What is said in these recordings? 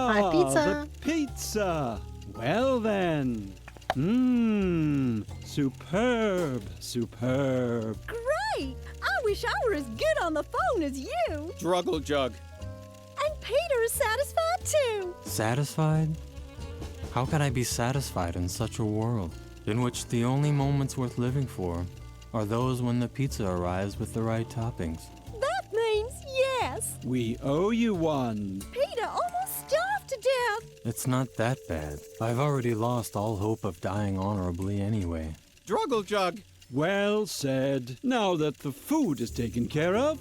My pizza. The pizza. Well then. Superb, superb. Great! I wish I were as good on the phone as you. Struggle jug. And Peter is satisfied too. Satisfied? How could I be satisfied in such a world, in which the only moments worth living for are those when the pizza arrives with the right toppings? That means yes. We owe you one. Peter almost starved to death. It's not that bad. I've already lost all hope of dying honorably anyway. Struggle jug. Well said. Now that the food is taken care of,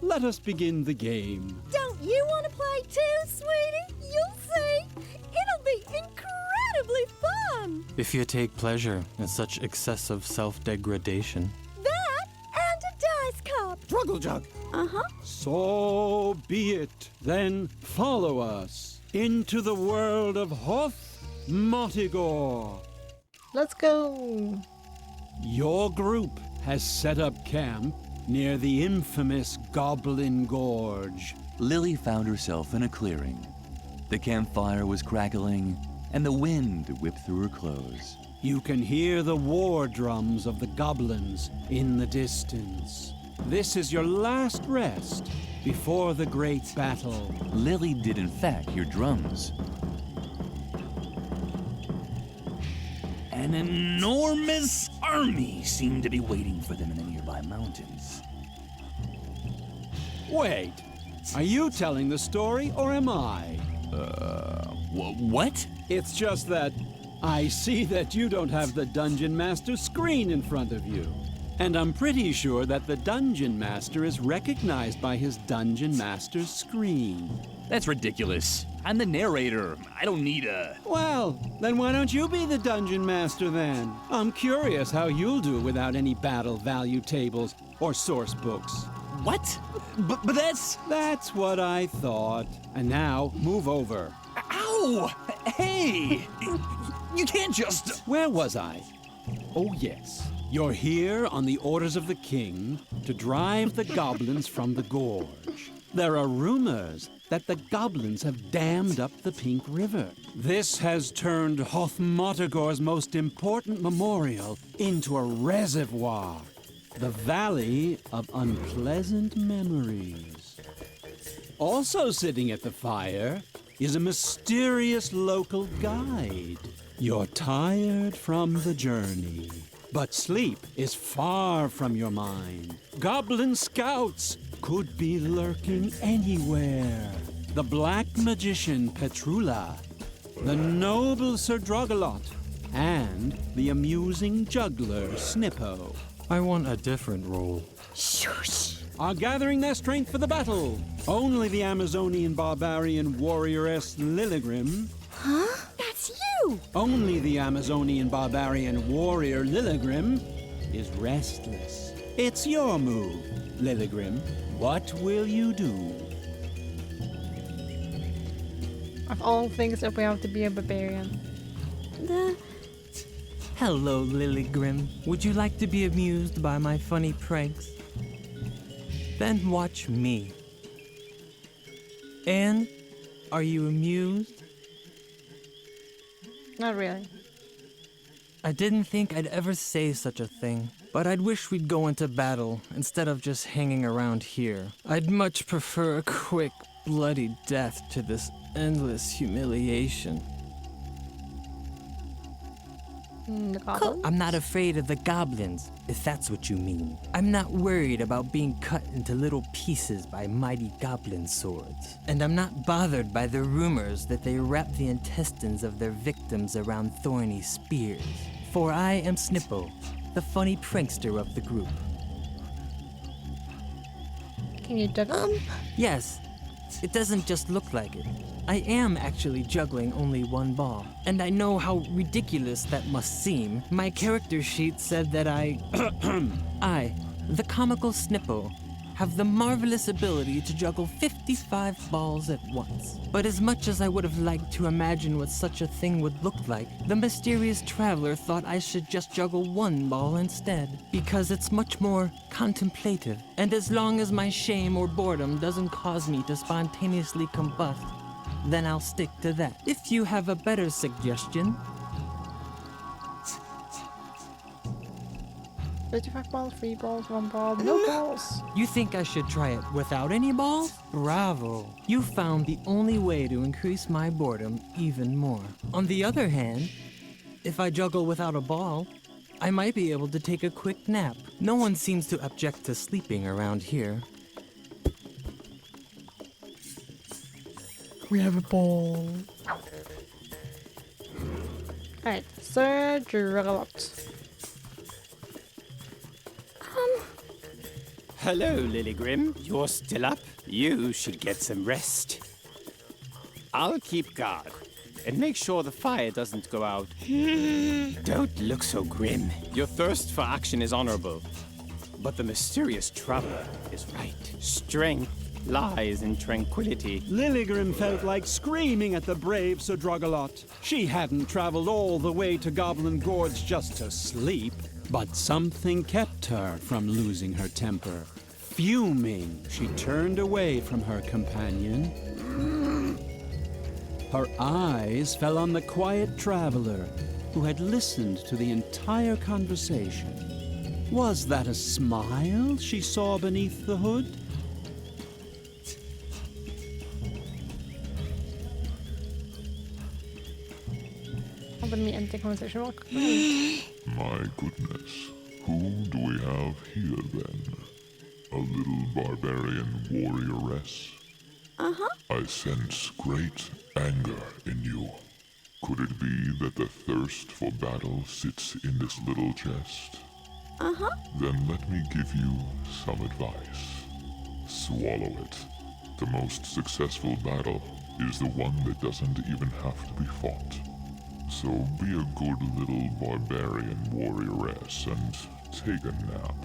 let us begin the game. Don't you want to play too, sweetie? You'll see. It'll be incredibly fun. If you take pleasure in such excessive self-degradation. That and a dice cup. Struggle jug. Uh-huh. So be it. Then follow us into the world of Hoth Motigor. Let's go. Your group has set up camp near the infamous Goblin Gorge. Lilli found herself in a clearing. The campfire was crackling, and the wind whipped through her clothes. You can hear the war drums of the goblins in the distance. This is your last rest before the great battle. Lilli did in fact hear drums. An enormous army seemed to be waiting for them in the nearby mountains. Wait, are you telling the story or am I? What? It's just that I see that you don't have the Dungeon Master screen in front of you. And I'm pretty sure that the Dungeon Master is recognized by his Dungeon Master's screen. That's ridiculous. I'm the narrator. I don't need a... Well, then why don't you be the Dungeon Master then? I'm curious how you'll do without any battle value tables or source books. What? But that's... That's what I thought. And now, move over. Ow! Hey! You can't just... Where was I? Oh, yes. You're here on the orders of the king to drive the goblins from the gorge. There are rumors that the goblins have dammed up the Pink River. This has turned Hoth Motigor's most important memorial into a reservoir, the Valley of Unpleasant Memories. Also sitting at the fire is a mysterious local guide. You're tired from the journey, but sleep is far from your mind. Goblin scouts could be lurking anywhere. The black magician Petrula, the noble Sir Drogalot, and the amusing juggler Snippo I want a different role. Shush. are gathering their strength for the battle. Only the Amazonian barbarian warrioress Lilligrim. Huh? That's you. Only the Amazonian barbarian warrior Lilligrim is restless. It's your move, Lilligrim. What will you do? Of all things, if we have to be a barbarian. Hello, Lilligrim. Would you like to be amused by my funny pranks? Then watch me. And are you amused? Not really. I didn't think I'd ever say such a thing, but I'd wish we'd go into battle instead of just hanging around here. I'd much prefer a quick, bloody death to this endless humiliation. The goblin? I'm not afraid of the goblins, if that's what you mean. I'm not worried about being cut into little pieces by mighty goblin swords. And I'm not bothered by the rumors that they wrap the intestines of their victims around thorny spears. For I am Snippo, the funny prankster of the group. Can you juggle? Yes, it doesn't just look like it. I am actually juggling only one ball, and I know how ridiculous that must seem. My character sheet said that I, the comical Snippo, have the marvelous ability to juggle 55 balls at once. But as much as I would have liked to imagine what such a thing would look like, the mysterious traveler thought I should just juggle one ball instead, because it's much more contemplative, and as long as my shame or boredom doesn't cause me to spontaneously combust, then I'll stick to that. If you have a better suggestion, 35 balls, 3 balls, 1 ball, no balls. you think I should try it without any balls? Bravo. You found the only way to increase my boredom even more. On the other hand, if I juggle without a ball, I might be able to take a quick nap. No one seems to object to sleeping around here. We have a ball. Alright, Sir Druggalot. Hello, Lilli Grim. You're still up? You should get some rest. I'll keep guard and make sure the fire doesn't go out. Don't look so grim. Your thirst for action is honorable, but the mysterious traveler is right. Strength lies in tranquility. Lilligrim felt like screaming at the brave Sir Druggalot. She hadn't traveled all the way to Goblin Gorge just to sleep, but something kept her from losing her temper. Fuming, she turned away from her companion. Her eyes fell on the quiet traveler who had listened to the entire conversation. Was that a smile she saw beneath the hood? Let me end the conversation. My goodness, who do we have here then? A little barbarian warrioress? I sense great anger in you. Could it be that the thirst for battle sits in this little chest? Then let me give you some advice. Swallow it. The most successful battle is the one that doesn't even have to be fought. So be a good little barbarian warrioress and take a nap.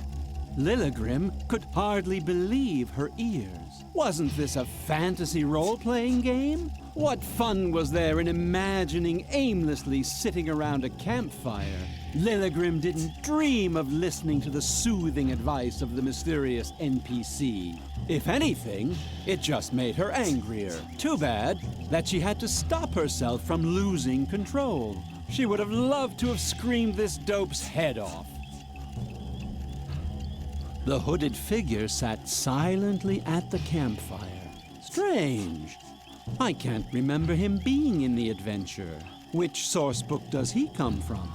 Lilligrim could hardly believe her ears. Wasn't this a fantasy role-playing game? What fun was there in imagining aimlessly sitting around a campfire? Lilligrim didn't dream of listening to the soothing advice of the mysterious NPC. If anything, it just made her angrier. Too bad that she had to stop herself from losing control. She would have loved to have screamed this dope's head off. The hooded figure sat silently at the campfire. Strange. I can't remember him being in the adventure. Which sourcebook does he come from?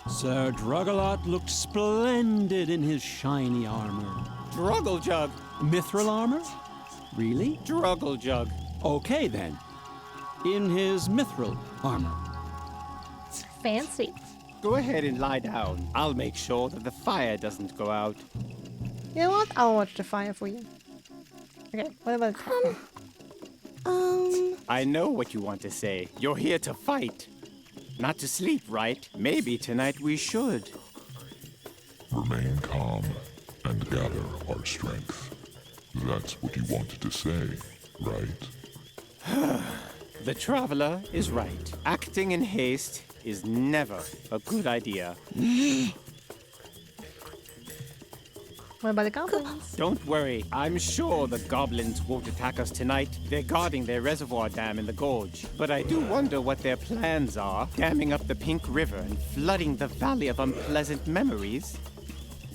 Sir Druggalot looked splendid in his shiny armor. Druggle-jug. Mithril armor? Really? Druggle-jug. Okay then. In his mithril armor. Fancy. Go ahead and lie down. I'll make sure that the fire doesn't go out. You know what? I'll watch the fire for you. Okay, what about the I know what you want to say. You're here to fight, not to sleep, right? Maybe tonight we should. Remain calm and gather our strength. That's what you wanted to say, right? The traveler is right. Acting in haste is never a good idea. What about the goblins? Don't worry, I'm sure the goblins won't attack us tonight. They're guarding their reservoir dam in the gorge. But I do wonder what their plans are, damming up the Pink River and flooding the Valley of Unpleasant Memories.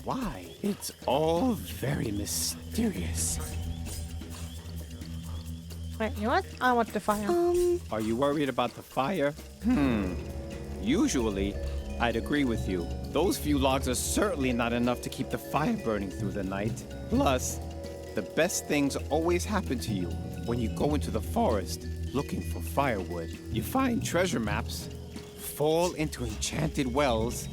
Why? It's all very mysterious. Wait, you know what? I'll watch the fire. Are you worried about the fire? Usually, I'd agree with you. Those few logs are certainly not enough to keep the fire burning through the night. Plus, the best things always happen to you when you go into the forest looking for firewood. You find treasure maps, fall into enchanted wells,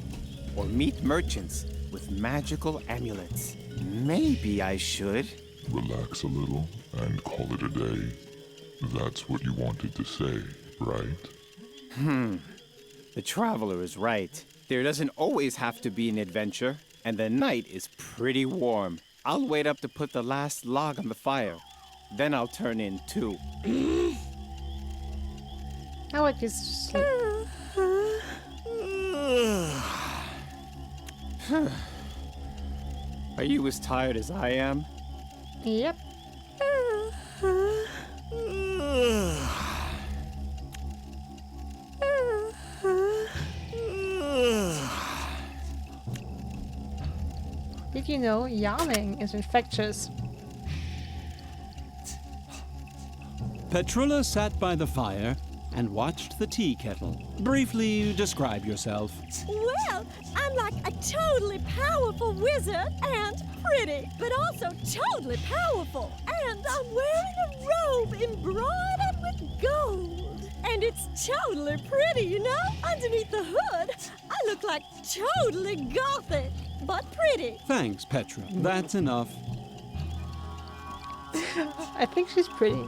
or meet merchants with magical amulets. Maybe I should. Relax a little and call it a day. That's what you wanted to say, right? The traveler is right. There doesn't always have to be an adventure, and the night is pretty warm. I'll wait up to put the last log on the fire. Then I'll turn in too. How about you sleep? Are you as tired as I am? Yep. Did you know yawning is infectious? Petrula sat by the fire and watched the tea kettle. Briefly describe yourself. Well, I'm like a totally powerful wizard and pretty, but also totally powerful. And I'm wearing a robe embroidered with gold. And it's totally pretty, you know? Underneath the hood, I look like totally gothic, but pretty. Thanks, Petra. That's enough. I think she's pretty.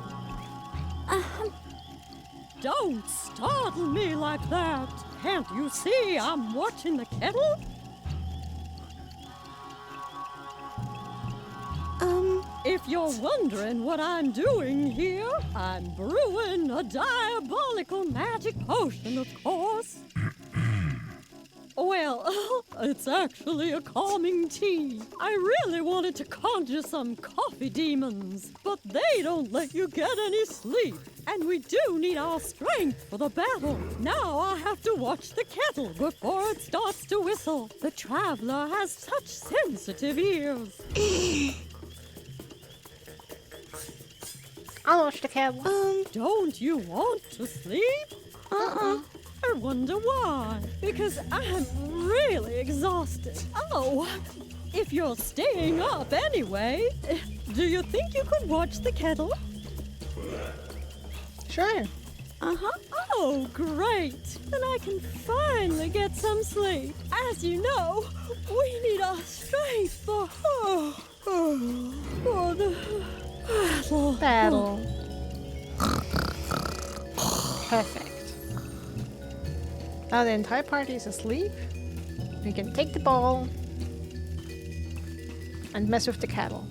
Don't startle me like that. Can't you see I'm watching the kettle? If you're wondering what I'm doing here, I'm brewing a diabolical magic potion, of course. Well, it's actually a calming tea. I really wanted to conjure some coffee demons, but they don't let you get any sleep. And we do need our strength for the battle. Now I have to watch the kettle before it starts to whistle. The traveler has such sensitive ears. I'll watch the kettle. Don't you want to sleep? I wonder why. Because I'm really exhausted. Oh, if you're staying up anyway, do you think you could watch the kettle? Sure. Oh, great. Then I can finally get some sleep. As you know, we need our strength for the Battle. Perfect. Now the entire party is asleep. We can take the ball and mess with the cattle.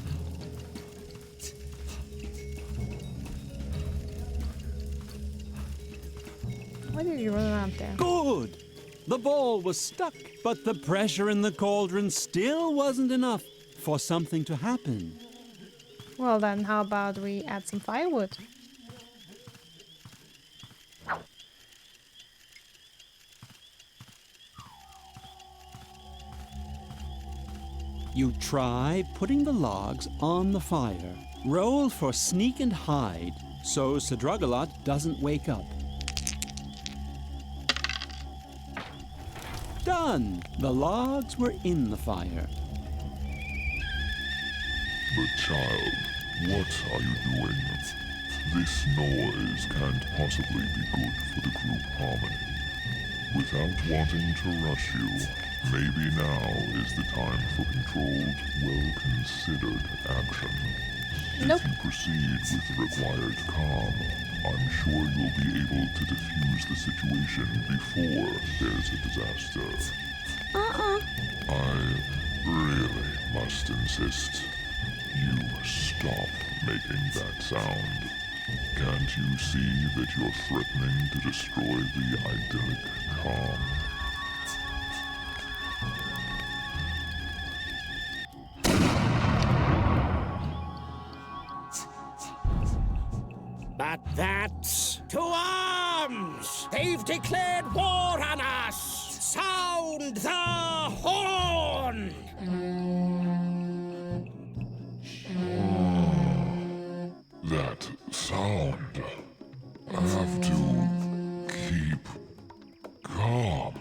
Why did you run around there? Good! The ball was stuck, but the pressure in the cauldron still wasn't enough for something to happen. Well then, how about we add some firewood? You try putting the logs on the fire. Roll for sneak and hide so Sadragalot doesn't wake up. Done! The logs were in the fire. But child, what are you doing? This noise can't possibly be good for the group harmony. Without wanting to rush you, maybe now is the time for controlled, well-considered action. Nope. If you proceed with the required calm, I'm sure you'll be able to defuse the situation before there's a disaster. I really must insist. You stop making that sound. Can't you see that you're threatening to destroy the idyllic calm? But that's to arms! They've declared war on us! Sound the horn! That sound. I have to keep calm.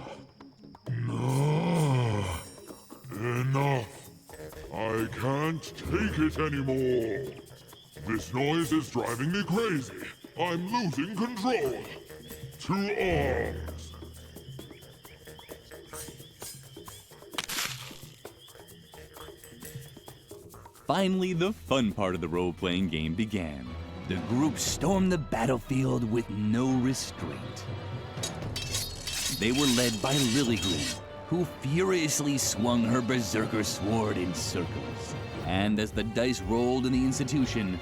No. Enough. I can't take it anymore. This noise is driving me crazy. I'm losing control. To arms. Finally, the fun part of the role-playing game began. The group stormed the battlefield with no restraint. They were led by Lilli, who furiously swung her berserker sword in circles. And as the dice rolled in the institution,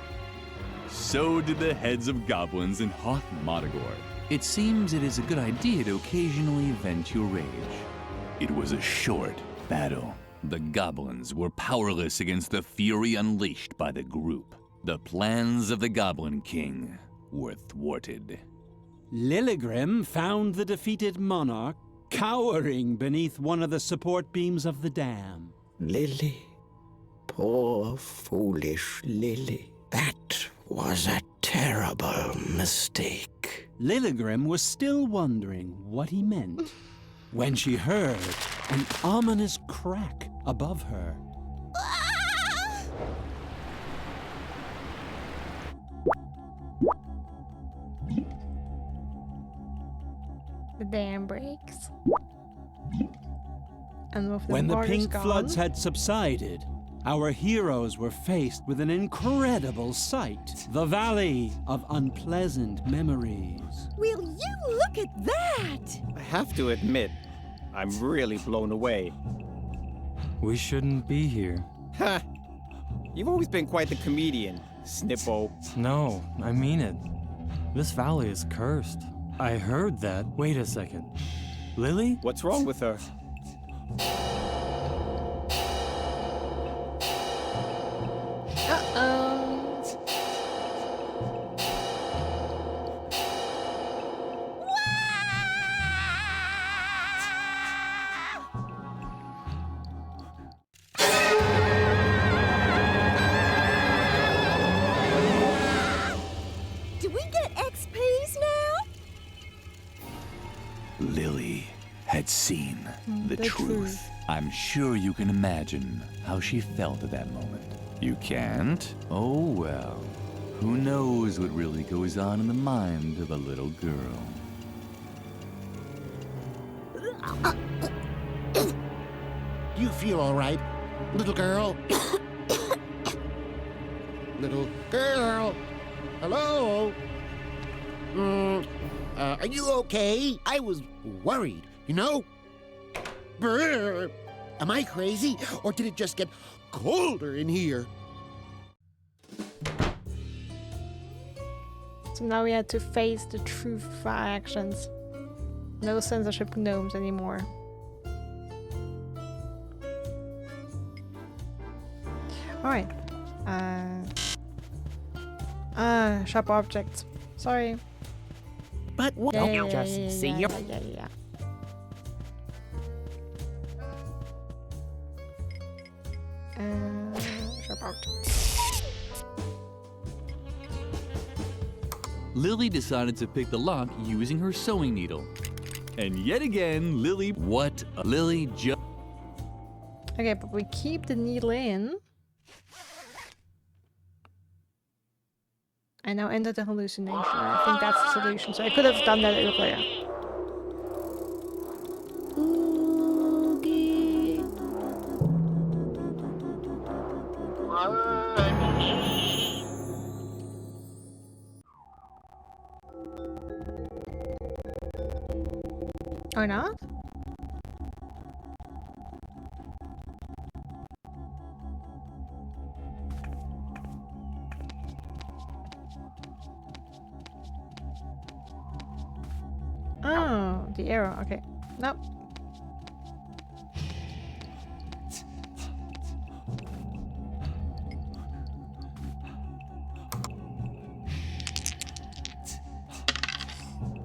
so did the heads of goblins in Hoth Modagor. It seems it is a good idea to occasionally vent your rage. It was a short battle. The goblins were powerless against the fury unleashed by the group. The plans of the Goblin King were thwarted. Lilligrim found the defeated monarch cowering beneath one of the support beams of the dam. Lilli. Poor, foolish Lilli. That was a terrible mistake. Lilligrim was still wondering what he meant when she heard an ominous crack above her. The dam breaks. And with the When the water's pink gone, floods had subsided, our heroes were faced with an incredible sight. The Valley of Unpleasant Memories. Will you look at that? I have to admit, I'm really blown away. We shouldn't be here. Ha! You've always been quite the comedian, Snippo. No, I mean it. This valley is cursed. I heard that. Wait a second. Lilli? What's wrong with her? Do we get XPs now? Lilli had seen the the truth. truth. I'm sure you can imagine how she felt at that moment. You can't? Oh well. Who knows what really goes on in the mind of a little girl? Do you feel all right, little girl? Little girl? Hello? Are you okay? I was worried, you know? Brr. Am I crazy, or did it just get colder in here? So now we had to face the truth of our actions. No censorship gnomes anymore. Alright. Shop objects. Sorry. But what? Just see your. Yeah. Shop objects. Lilli decided to pick the lock using her sewing needle. And yet again, Lilli... What? Lilli just... Okay, but we keep the needle in. I now enter the hallucination. I think that's the solution. So I could have done that earlier. Or not? Oh, the arrow. Okay. Nope.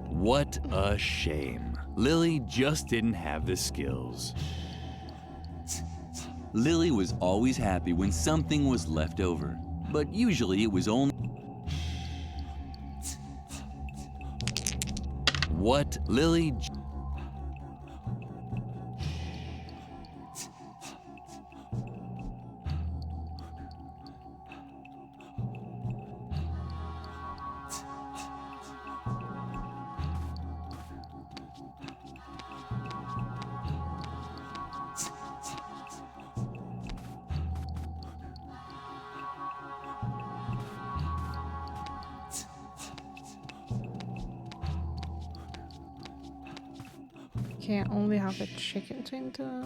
What a shame. Lilli just didn't have the skills. Lilli was always happy when something was left over, but usually it was only... What? Lilli... Can't only have a chicken to enter.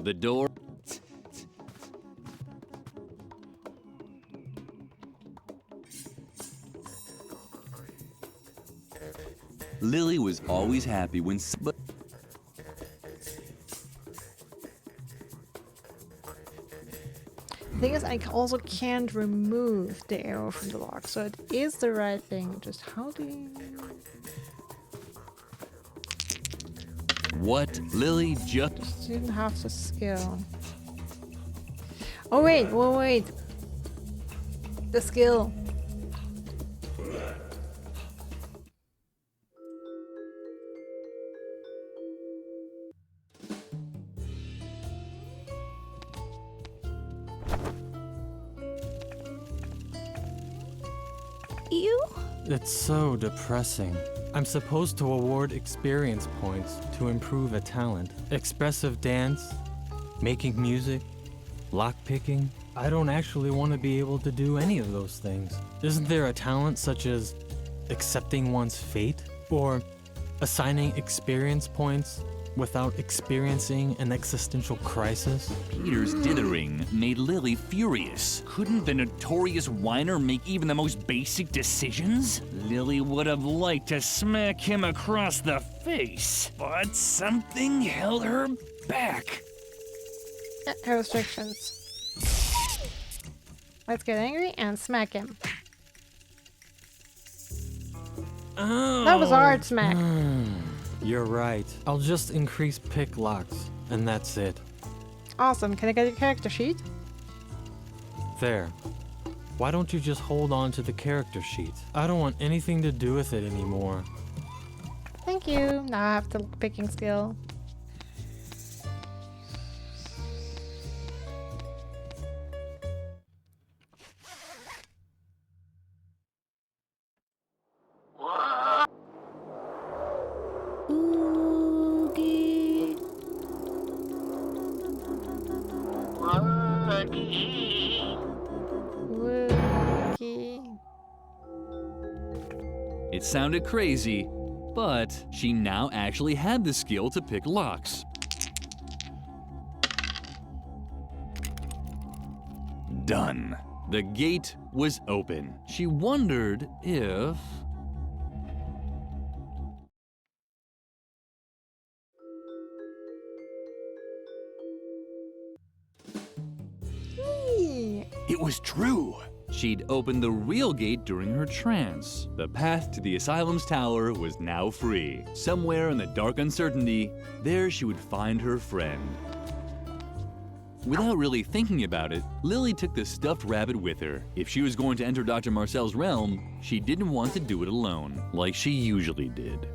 The door... Lilli was always happy when... But thing is, I also can't remove the arrow from the lock, so it is the right thing. Just how do you... What Lilli Just didn't have the skill. Oh wait, wait. The skill. It's so depressing. I'm supposed to award experience points to improve a talent. Expressive dance, making music, lockpicking. I don't actually want to be able to do any of those things. Isn't there a talent such as accepting one's fate? Or assigning experience points without experiencing an existential crisis? Peter's dithering made Lilli furious. Couldn't the notorious whiner make even the most basic decisions? Lilli would have liked to smack him across the face, but something held her back. Restrictions. Let's get angry and smack him. Oh. That was a hard smack. You're right. I'll just increase pick locks, and that's it. Awesome. Can I get a character sheet? There. Why don't you just hold on to the character sheet? I don't want anything to do with it anymore. Thank you. Now I have the picking skill. It sounded crazy, but she now actually had the skill to pick locks. Done. The gate was open. She wondered if... It was true. She'd opened the real gate during her trance. The path to the asylum's tower was now free. Somewhere in the dark uncertainty, there she would find her friend. Without really thinking about it, Lilli took the stuffed rabbit with her. If she was going to enter Dr. Marcel's realm, she didn't want to do it alone, like she usually did.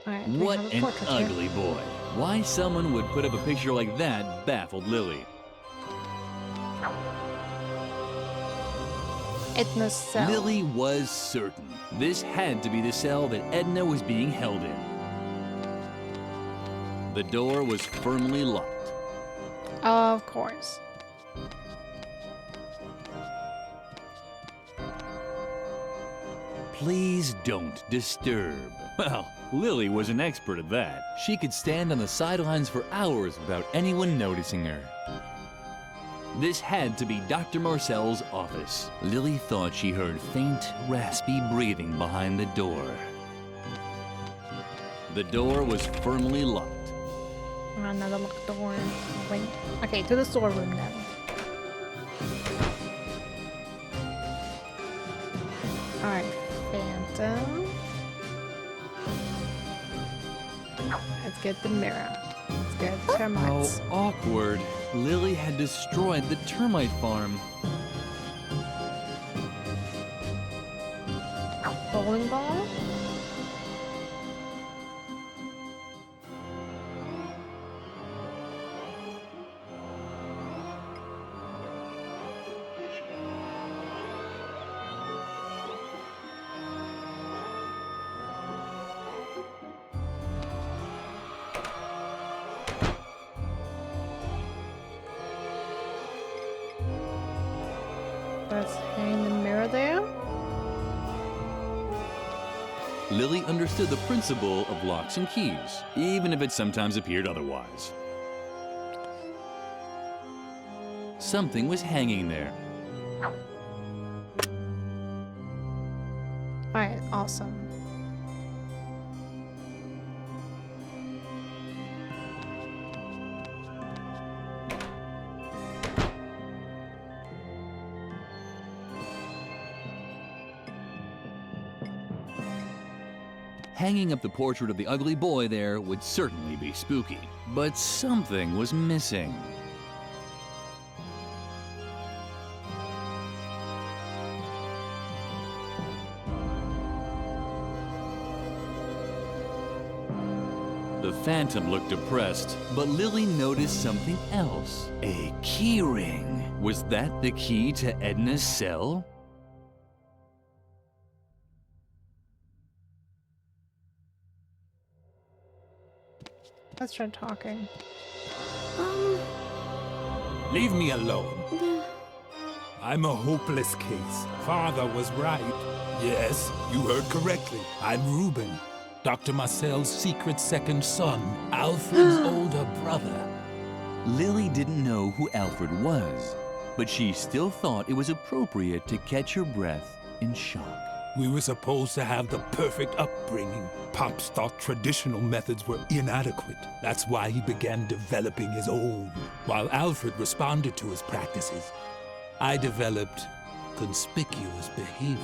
Alright, What an ugly boy. Why someone would put up a picture like that baffled Lilli. Edna's cell. Lilli was certain this had to be the cell that Edna was being held in. The door was firmly locked. Of course. Please don't disturb. Well, Lilli was an expert at that. She could stand on the sidelines for hours without anyone noticing her. This had to be Dr. Marcel's office. Lilli thought she heard faint, raspy breathing behind the door. The door was firmly locked. Another locked door. Wait. Okay, to the storeroom then. Alright, Phantom. Let's get the mirror. Let's get termites. How awkward. Lilli had destroyed the termite farm. Bowling ball? Let's hang the mirror there. Lilli understood the principle of locks and keys, even if it sometimes appeared otherwise. Something was hanging there. Alright, awesome. Hanging up the portrait of the ugly boy there would certainly be spooky. But something was missing. The Phantom looked depressed, but Lilli noticed something else. A key ring. Was that the key to Edna's cell? Let's try talking. Leave me alone. I'm a hopeless case. Father was right. Yes, you heard correctly. I'm Reuben, Dr. Marcel's secret second son, Alfred's older brother. Lilli didn't know who Alfred was, but she still thought it was appropriate to catch her breath in shock. We were supposed to have the perfect upbringing. Pops thought traditional methods were inadequate. That's why he began developing his own, while Alfred responded to his practices. I developed conspicuous behavior.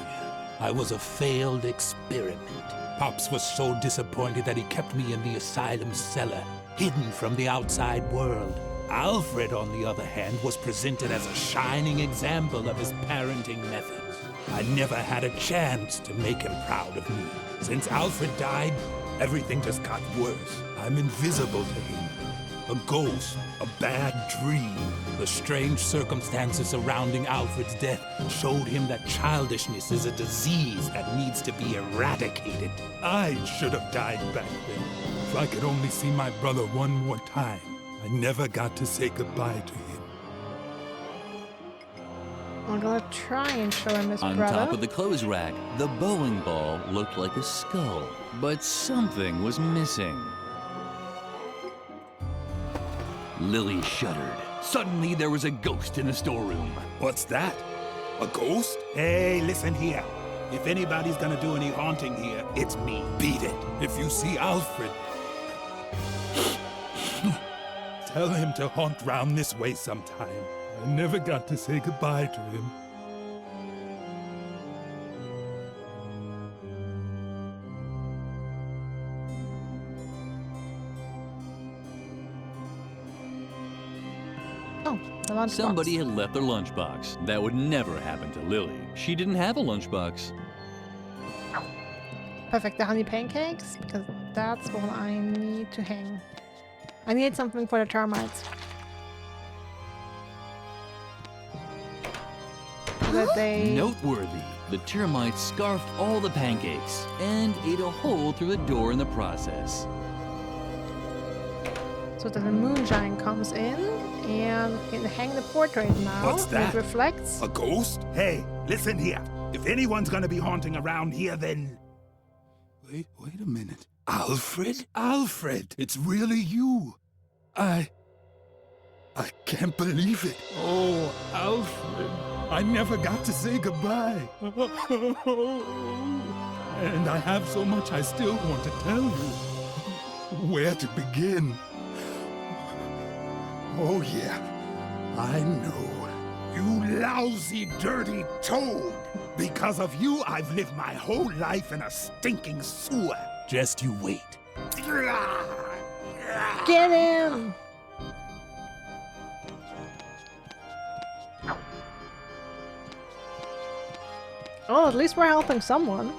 I was a failed experiment. Pops was so disappointed that he kept me in the asylum cellar, hidden from the outside world. Alfred, on the other hand, was presented as a shining example of his parenting methods. I never had a chance to make him proud of me. Since Alfred died, everything just got worse. I'm invisible to him. A ghost, a bad dream. The strange circumstances surrounding Alfred's death showed him that childishness is a disease that needs to be eradicated. I should have died back then. If I could only see my brother one more time. I never got to say goodbye to him. I'm gonna try and show him his On brother. top of the clothes rack, the bowling ball looked like a skull, but something was missing. Lilli shuddered. Suddenly, there was a ghost in the storeroom. What's that? A ghost? Hey, listen here. If anybody's gonna do any haunting here, it's me. Beat it. If you see Alfred, tell him to haunt round this way sometime. I never got to say goodbye to him. Oh, the lunchbox. Somebody had left their lunchbox. That would never happen to Lilli. She didn't have a lunchbox. Perfect, the honey pancakes, because that's what I need to hang. I need something for the termites. So that they... Noteworthy, the termites scarfed all the pancakes and ate a hole through the door in the process. So that the moonshine comes in and can hang the portrait now. What's that? It reflects. A ghost? Hey, listen here. If anyone's gonna be haunting around here, then... Wait a minute. Alfred? Alfred! It's really you! I can't believe it. Oh, Alfred. I never got to say goodbye. And I have so much I still want to tell you. Where to begin? Oh, yeah. I know. You lousy, dirty toad. Because of you, I've lived my whole life in a stinking sewer. Just you wait. Get him! Oh, at least we're helping someone.